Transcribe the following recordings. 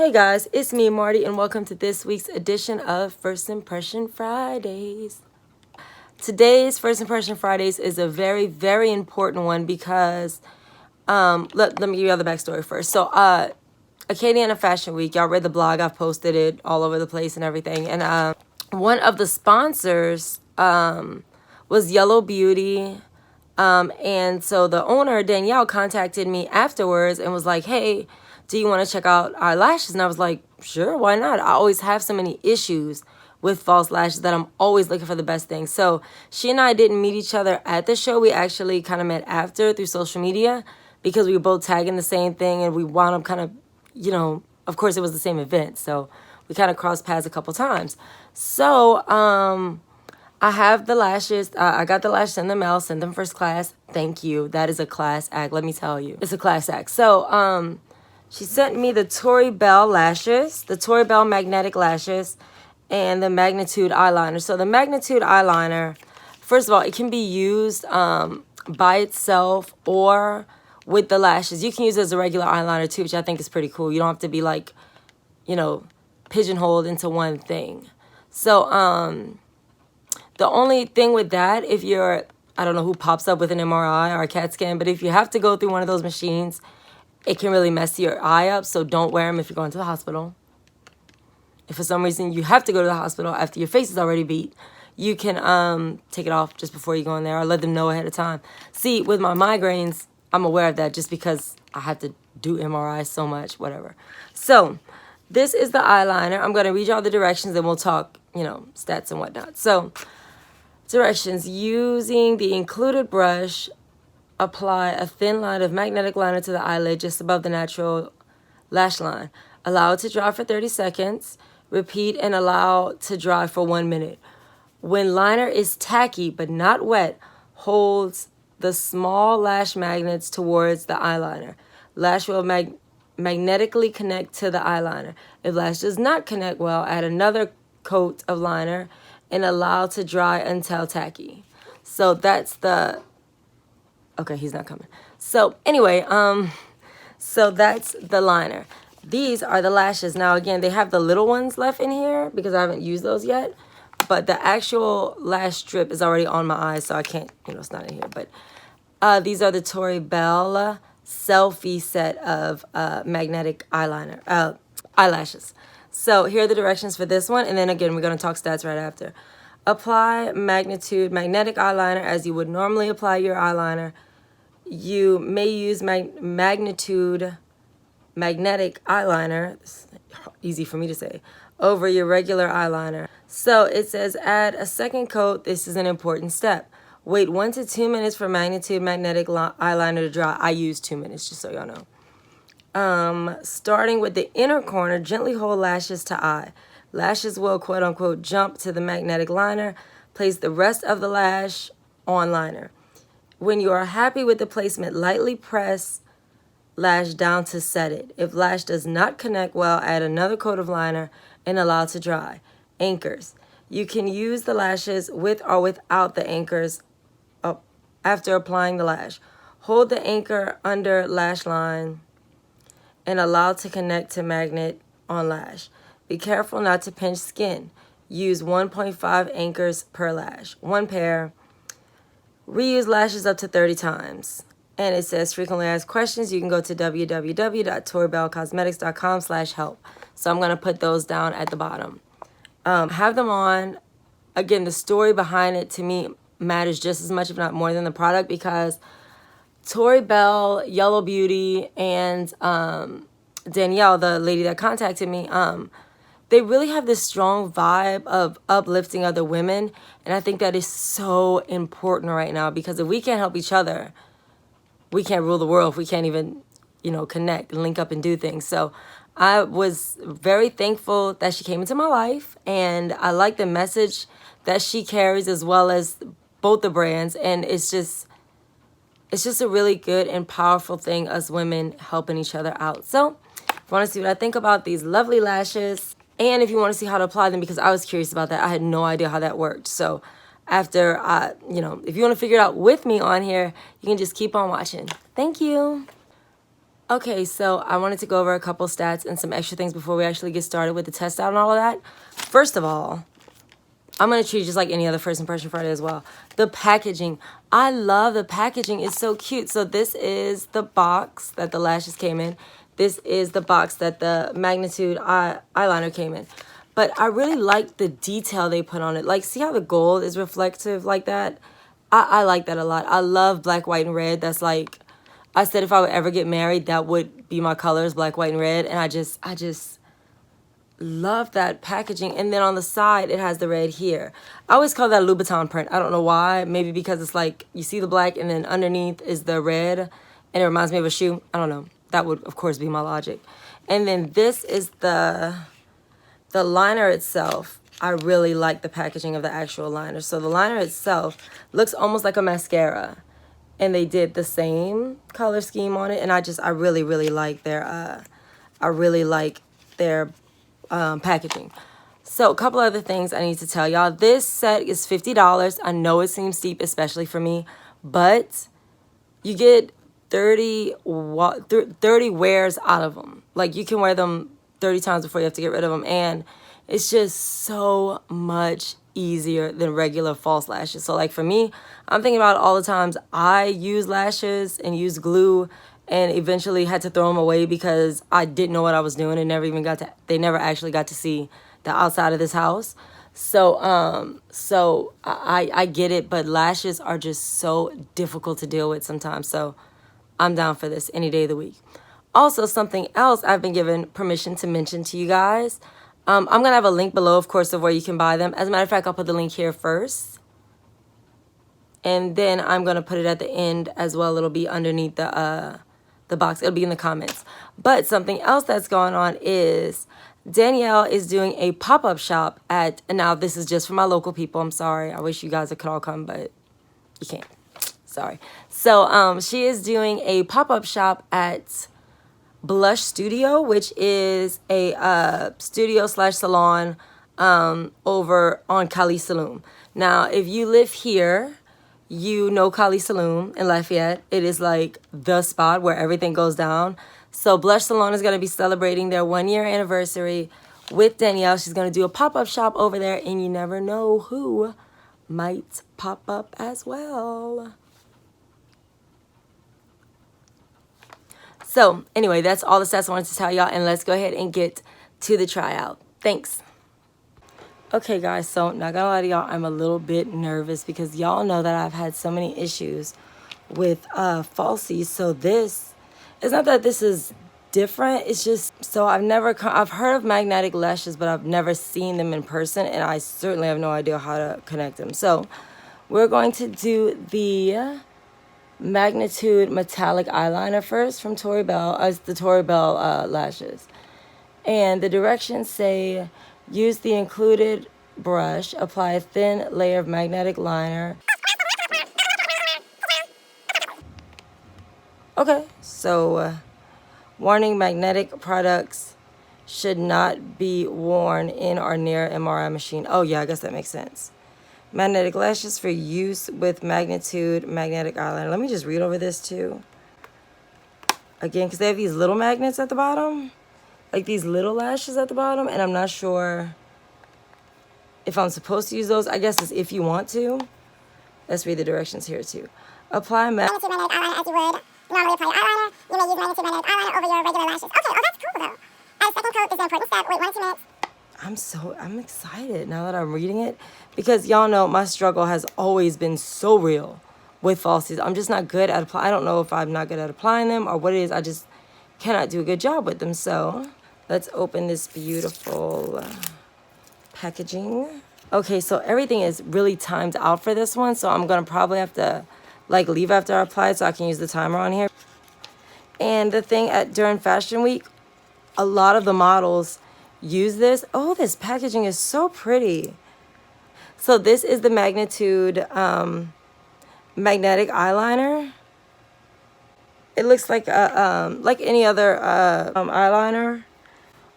Hey guys, it's me, Marty, and welcome to this week's edition of First Impression Fridays. Today's First Impression Fridays is a very, very important one because, let me give you all the backstory first. So, Acadiana Fashion Week, y'all read the blog, I've posted it all over the place and everything, and one of the sponsors was Yellow Beauty, and so the owner, Danielle, contacted me afterwards and was like, hey, do you want to check out our lashes? And I was like, sure, why not? I always have so many issues with false lashes that I'm always looking for the best thing. So she and I didn't meet each other at the show. We actually kind of met after through social media because we were both tagging the same thing, and we wound up kind of, of course it was the same event. So we kind of crossed paths a couple times. So I have the lashes. I got the lashes in the mail, sent them first class. Thank you. That is a class act, let me tell you. It's a class act. So she sent me the Tori Belle lashes, the Tori Belle Magnetic lashes, and the Magnetude eyeliner. So the Magnetude eyeliner, first of all, it can be used by itself or with the lashes. You can use it as a regular eyeliner too, which I think is pretty cool. You don't have to be like, pigeonholed into one thing. So the only thing with that, if you're, I don't know who pops up with an MRI or a CAT scan, but if you have to go through one of those machines, it can really mess your eye up, so don't wear them if you're going to the hospital. If for some reason you have to go to the hospital after your face is already beat, you can take it off just before you go in there or let them know ahead of time. See, with my migraines, I'm aware of that just because I have to do MRI so much, whatever. So this is the eyeliner. I'm going to read you all the directions and we'll talk, stats and whatnot. So directions: using the included brush, apply a thin line of magnetic liner to the eyelid just above the natural lash line. Allow it to dry for 30 seconds. Repeat and allow to dry for 1 minute. When liner is tacky but not wet, holds the small lash magnets towards the eyeliner. Lash will magnetically connect to the eyeliner. If lash does not connect well, add another coat of liner and allow to dry until tacky. So that's the... Okay, he's not coming. So anyway, so that's the liner. These are the lashes. Now, again, they have the little ones left in here because I haven't used those yet. But the actual lash strip is already on my eyes, so I can't, it's not in here. But these are the Tori Belle Selfie set of magnetic eyeliner, eyelashes. So here are the directions for this one. And then again, we're going to talk stats right after. Apply Magnetude magnetic eyeliner as you would normally apply your eyeliner. You may use Magnetude magnetic eyeliner, easy for me to say, over your regular eyeliner. So it says add a second coat. This is an important step. Wait 1 to 2 minutes for Magnetude magnetic eyeliner to dry. I use 2 minutes, just so y'all know. Starting with the inner corner, gently hold lashes to eye. Lashes will, quote unquote, jump to the magnetic liner. Place the rest of the lash on liner. When you are happy with the placement, lightly press lash down to set it. If lash does not connect well, add another coat of liner and allow to dry. Anchors. You can use the lashes with or without the anchors after applying the lash. Hold the anchor under lash line and allow to connect to magnet on lash. Be careful not to pinch skin. Use 1.5 anchors per lash. 1 pair. Reuse lashes up to 30 times. And it says frequently asked questions. You can go to www.toribellecosmetics.com/help. So I'm going to put those down at the bottom. Have them on. Again, the story behind it to me matters just as much, if not more, than the product, because Tori Belle, Yellow Beauty, and Danielle, the lady that contacted me, they really have this strong vibe of uplifting other women. And I think that is so important right now, because if we can't help each other, we can't rule the world if we can't even, connect and link up and do things. So I was very thankful that she came into my life, and I like the message that she carries as well as both the brands. And it's just a really good and powerful thing, us women helping each other out. So if you want to see what I think about these lovely lashes, and if you want to see how to apply them, because I was curious about that. I had no idea how that worked. So after, if you want to figure it out with me on here, you can just keep on watching. Thank you. Okay, so I wanted to go over a couple stats and some extra things before we actually get started with the test out and all of that. First of all, I'm going to treat it just like any other First Impression Friday as well. The packaging. I love the packaging. It's so cute. So this is the box that the lashes came in. This is the box that the Magnetude eyeliner came in. But I really like the detail they put on it. Like, see how the gold is reflective like that? I like that a lot. I love black, white, and red. That's like, I said if I would ever get married, that would be my colors, black, white, and red. And I just love that packaging. And then on the side, it has the red here. I always call that a Louboutin print. I don't know why. Maybe because it's like, you see the black and then underneath is the red. And it reminds me of a shoe. I don't know. That would, of course, be my logic. And then this is the liner itself. I really like the packaging of the actual liner. So the liner itself looks almost like a mascara. And they did the same color scheme on it. And I really, really like their, packaging. So a couple other things I need to tell y'all. This set is $50. I know it seems steep, especially for me. But you get 30 wears out of them. Like, you can wear them 30 times before you have to get rid of them. And it's just so much easier than regular false lashes. So like for me, I'm thinking about all the times I use lashes and use glue and eventually had to throw them away because I didn't know what I was doing and they never actually got to see the outside of this house. So I get it, but lashes are just so difficult to deal with sometimes. So I'm down for this any day of the week. Also, something else I've been given permission to mention to you guys. I'm going to have a link below, of course, of where you can buy them. As a matter of fact, I'll put the link here first. And then I'm going to put it at the end as well. It'll be underneath the box. It'll be in the comments. But something else that's going on is Danielle is doing a pop-up shop at, and now this is just for my local people. I'm sorry. I wish you guys could all come, but you can't. Sorry. So she is doing a pop-up shop at Blush Studio, which is a studio/salon over on Kali Saloon. Now, if you live here, you know Kali Saloon in Lafayette. It is like the spot where everything goes down. So Blush Salon is going to be celebrating their 1-year anniversary with Danielle. She's going to do a pop-up shop over there, and you never know who might pop up as well. So anyway, that's all the stats I wanted to tell y'all, and let's go ahead and get to the tryout. Thanks. Okay, guys, so not gonna lie to y'all, I'm a little bit nervous because y'all know that I've had so many issues with falsies. So this, it's not that this is different, it's just, so I've heard of magnetic lashes, but I've never seen them in person, and I certainly have no idea how to connect them. So we're going to do the Magnetude metallic eyeliner first from Tori Belle, as the Tori Belle lashes. And the directions say, use the included brush, apply a thin layer of magnetic liner. Okay, so warning, magnetic products should not be worn in or near MRI machine. Oh yeah, I guess that makes sense. Magnetic lashes for use with Magnetude magnetic eyeliner. Let me just read over this too. Again, because they have these little magnets at the bottom. Like these little lashes at the bottom. And I'm not sure if I'm supposed to use those. I guess it's if you want to. Let's read the directions here too. Apply Magnetude magnetic eyeliner as you would normally apply your eyeliner. You may use Magnetude magnetic eyeliner over your regular lashes. Okay, oh that's cool though. And second coat is an important step. Wait 1 to 2 minutes. I'm excited now that I'm reading it because y'all know my struggle has always been so real with falsies. I'm just not good at applying. I don't know if I'm not good at applying them or what it is. I just cannot do a good job with them. So let's open this beautiful packaging. Okay, so everything is really timed out for this one. So I'm going to probably have to like leave after I apply so I can use the timer on here. And the thing during Fashion Week, a lot of the models use this. Oh, this packaging is so pretty. So this is the Magnetude magnetic eyeliner. It looks like any other eyeliner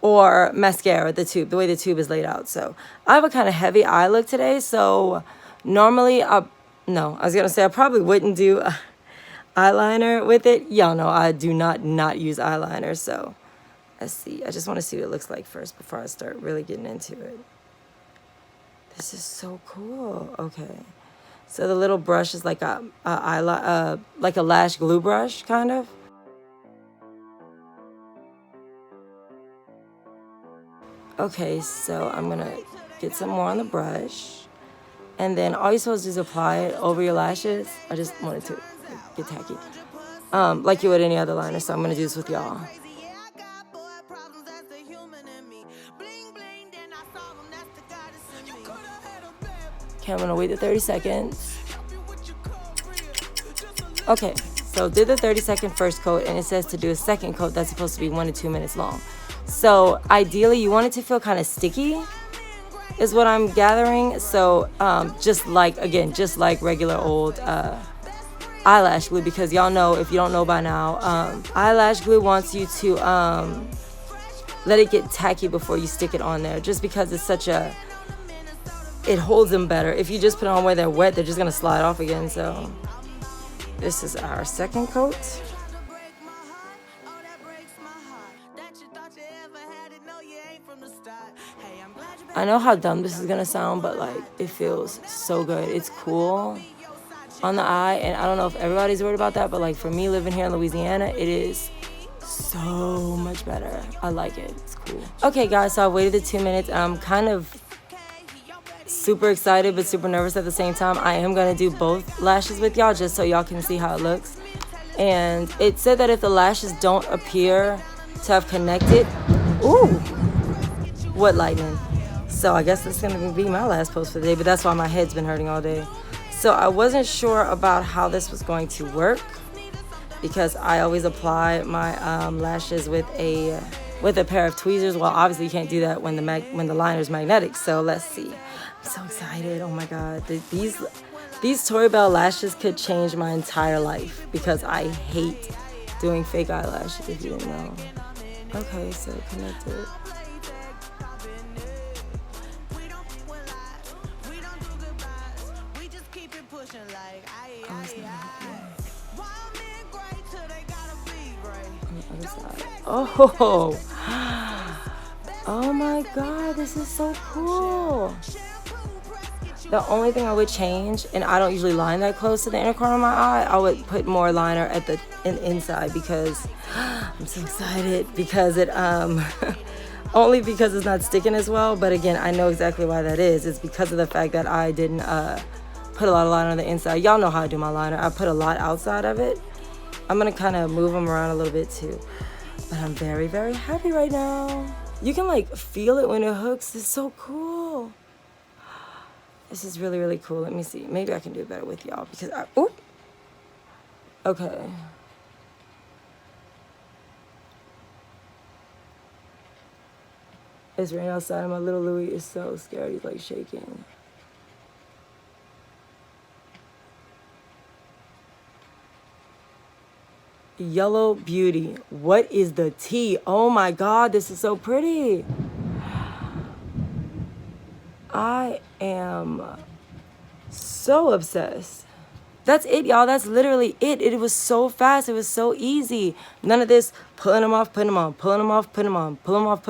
or mascara, the tube, the way the tube is laid out. So I have a kind of heavy eye look today. So normally, I was going to say I probably wouldn't do eyeliner with it. Y'all know I do not use eyeliner, so let's see. I just want to see what it looks like first before I start really getting into it. This is so cool. Okay. So the little brush is like like a lash glue brush, kind of. Okay, so I'm gonna get some more on the brush. And then all you're supposed to do is apply it over your lashes. I just wanted to get tacky. Like you would any other liner, so I'm gonna do this with y'all. Okay, I'm gonna wait the 30 seconds. Okay, so did the 30-second first coat, and it says to do a second coat that's supposed to be 1 to 2 minutes long. So ideally, you want it to feel kind of sticky, is what I'm gathering. So just like regular old eyelash glue, because y'all know, if you don't know by now, eyelash glue wants you to let it get tacky before you stick it on there, just because it's it holds them better. If you just put it on where they're wet, they're just gonna slide off again. So this is our second coat. I know how dumb this is gonna sound, but like, it feels so good. It's cool on the eye, and I don't know if everybody's worried about that, but like for me, living here in Louisiana, it is so much better. I like it. It's cool. Okay, guys, so I waited the 2 minutes. I'm kind of super excited but super nervous at the same time. I am gonna do both lashes with y'all just so y'all can see how it looks. And it said that if the lashes don't appear to have connected, ooh, what lightning. So I guess that's gonna be my last post for the day, but that's why my head's been hurting all day. So I wasn't sure about how this was going to work, because I always apply my lashes with a pair of tweezers. Well, obviously you can't do that when the liner's magnetic. So let's see. I'm so excited. Oh my God. These Tori Belle lashes could change my entire life, because I hate doing fake eyelashes, if you didn't know. Okay, so connected. Oh, oh my God, this is so cool. The only thing I would change, and I don't usually line that close to the inner corner of my eye, I would put more liner at the inside, because I'm so excited, because it only because it's not sticking as well. But again, I know exactly why that is. It's because of the fact that I didn't put a lot of liner on the inside. Y'all know how I do my liner. I put a lot outside of it. I'm gonna kind of move them around a little bit too. But I'm very, very happy right now. You can like feel it when it hooks. It's so cool. This is really, really cool. Let me see. Maybe I can do it better with y'all, because oop. Okay. It's raining outside, and my little Louis is so scared. He's like shaking. Yellow Beauty. What is the tea? Oh my God, this is so pretty. I am so obsessed. That's it, y'all. That's literally it. It was so fast. It was so easy. None of this pulling them off, putting them on, pulling them off, putting them on, pulling them off,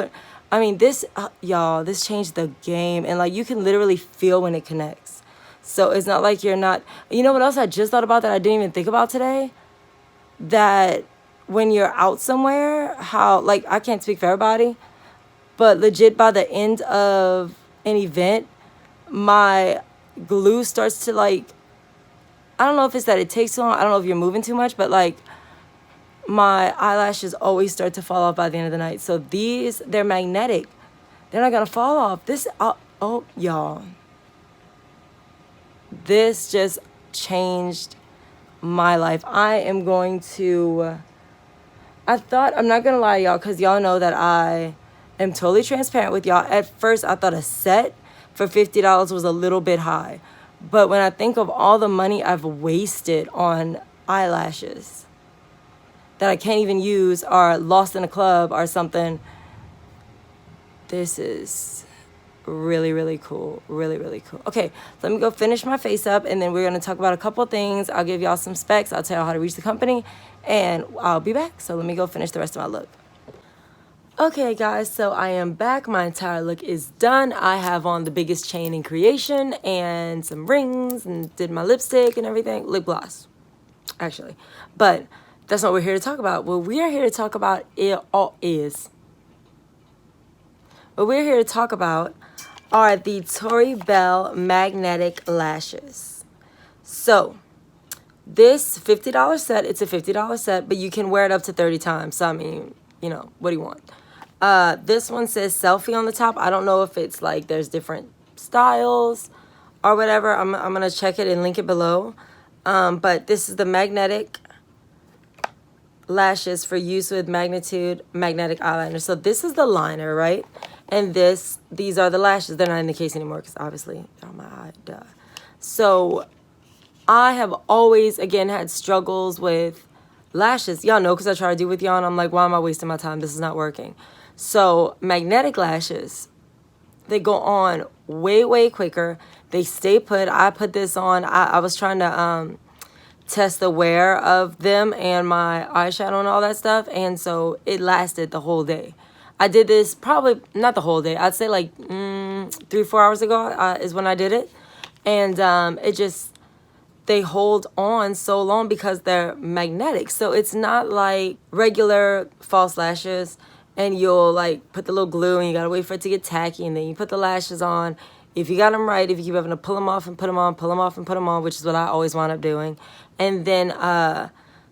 I mean, this, y'all, this changed the game. And like, you can literally feel when it connects. So it's not like you're not, you know what else I just thought about that I didn't even think about today? That when you're out somewhere, how, like, I can't speak for everybody, but legit by the end of an event, my glue starts to like, I don't know if it's that it takes so long, I don't know if you're moving too much, but like my eyelashes always start to fall off by the end of the night. So they're magnetic. They're not gonna fall off. Oh, y'all. This just changed my life. I am going to, I'm not gonna lie, y'all, because y'all know that I am totally transparent with y'all. At first, I thought a set for $50 was a little bit high. But when I think of all the money I've wasted on eyelashes that I can't even use, or lost in a club or something, this is really, really cool. Really, really cool. Okay, let me go finish my face up, and then we're going to talk about a couple things. I'll give y'all some specs. I'll tell y'all how to reach the company, and I'll be back. So let me go finish the rest of my look. Okay, guys, so I am back. My entire look is done. I have on the biggest chain in creation and some rings and did my lipstick and everything. Lip gloss, actually. But that's not what we're here to talk about. What we are here to talk about what we're here to talk about are the Tori Belle Magnetic Lashes. So this $50 set, it's a $50 set, but you can wear it up to 30 times. So, I mean, you know, what do you want? This one says Selfie on the top. I don't know if it's like there's different styles or whatever. I'm going to check it and link it below. But this is the Magnetic lashes for use with Magnetude magnetic eyeliner. So this is the liner, right? And these are the lashes. They're not in the case anymore because obviously they're on my eye. Duh. So I have always, again, had struggles with lashes. Y'all know because I try to do with y'all, and I'm like, why am I wasting my time? This is not working. So magnetic lashes, they go on way, way quicker. They stay put. I put this on. I was trying to test the wear of them and my eyeshadow and all that stuff, and so it lasted the whole day. I did this probably not the whole day. I'd say like 3-4 hours ago is when I did it, and they hold on so long because they're magnetic. So it's not like regular false lashes and you'll like put the little glue and you gotta wait for it to get tacky and then you put the lashes on. If you got them right, if you keep having to pull them off and put them on, pull them off and put them on, which is what I always wind up doing. And then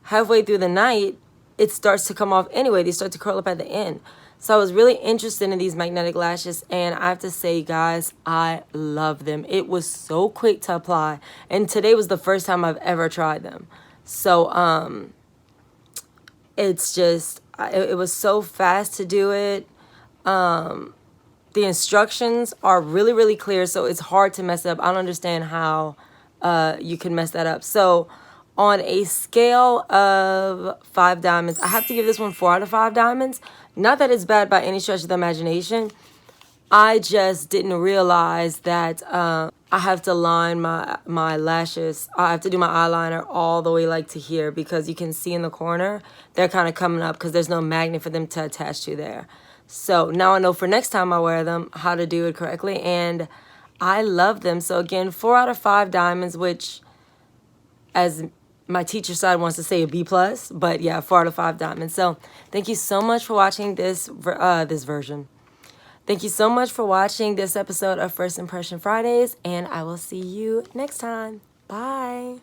halfway through the night, it starts to come off anyway. They start to curl up at the end. So I was really interested in these magnetic lashes, and I have to say, guys, I love them. It was so quick to apply, and today was the first time I've ever tried them. So it's just, it was so fast to do it. The instructions are really, really clear, so it's hard to mess up. I don't understand how you can mess that up. So on a scale of 5 diamonds, I have to give this one 4 out of 5 diamonds. Not that it's bad by any stretch of the imagination. I just didn't realize that I have to line my lashes. I have to do my eyeliner all the way like to here because you can see in the corner, they're kind of coming up because there's no magnet for them to attach to there. So now I know for next time I wear them how to do it correctly, and I love them. So again, 4 out of 5 diamonds, which as my teacher side wants to say a B+, but yeah, 4 out of 5 diamonds. So thank you so much for watching this version. Thank you so much for watching this episode of First Impression Fridays, and I will see you next time. Bye.